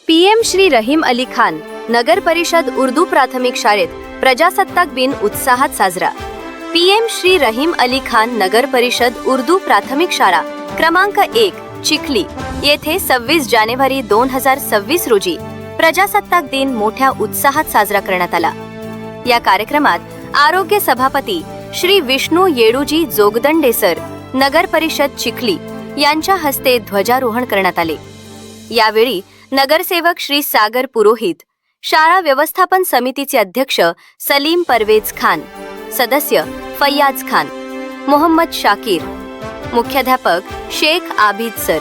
PM Shri Rahim Ali Khan नगर परिषद उर्दू प्राथमिक शाळेत प्रजासत्ताक दिन उत्साहात साजरा। पीएम श्री रहीम अली खान नगर परिषद उर्दू प्राथमिक शाळा क्रमांक 1 चिखली येथे 26 जानेवारी 2026 रोजी प्रजासत्ताक दिन मोठ्या उत्साहात साजरा करण्यात आला। या कार्यक्रमात आरोग्य सभापती श्री विष्णू येडूजी जोगदंडे सर, नगर परिषद चिखली यांच्या हस्ते ध्वजारोहण करण्यात आले। यावेळी नगरसेवक श्री सागर पुरोहित, शाळा व्यवस्थापन समितीचे अध्यक्ष सलीम परवेज खान, सदस्य फैयाज खान, मोहम्मद शाकीर, मुख्याध्यापक शेख आबिद सर,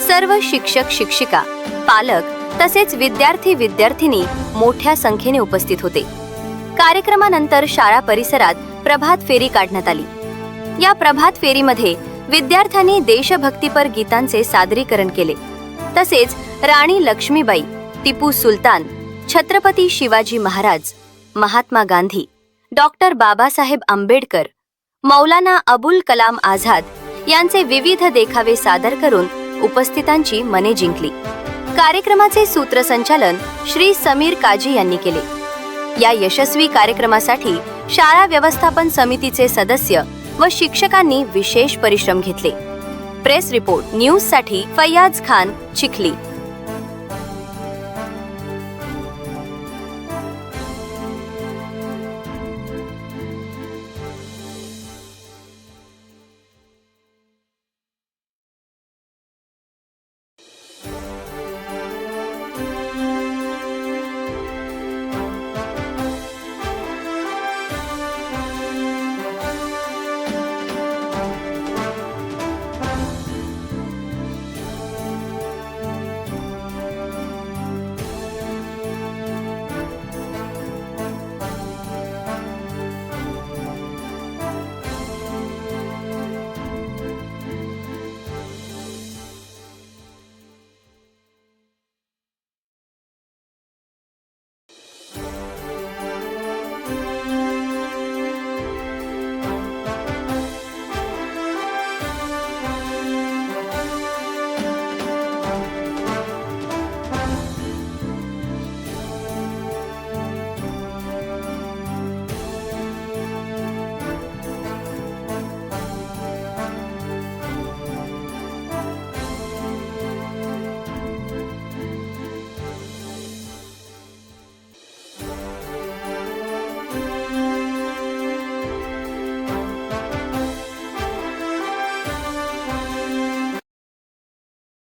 सर्व शिक्षक शिक्षिका, पालक तसेच विद्यार्थी विद्यार्थिनी मोठ्या संख्येने उपस्थित होते। कार्यक्रमानंतर शाळा परिसरात प्रभात फेरी काढण्यात आली। या प्रभात फेरीमध्ये विद्यार्थ्यांनी देशभक्तीपर गीतांचे सादरीकरण केले। तसेच राणी लक्ष्मीबाई, टिपू सुलतान, छत्रपती शिवाजी महाराज, महात्मा गांधी, डॉक्टर बाबासाहेब आंबेडकर, मौलाना अबुल कलाम आझाद यांचे विविध देखावे सादर करून उपस्थितांची मने जिंकली। कार्यक्रमाचे सूत्रसंचालन श्री समीर काजी यांनी केले। या यशस्वी कार्यक्रमासाठी शाळा व्यवस्थापन समितीचे सदस्य व शिक्षकांनी विशेष परिश्रम घेतले। प्रेस रिपोर्ट न्यूज साठी फैयाज खान, चिखली।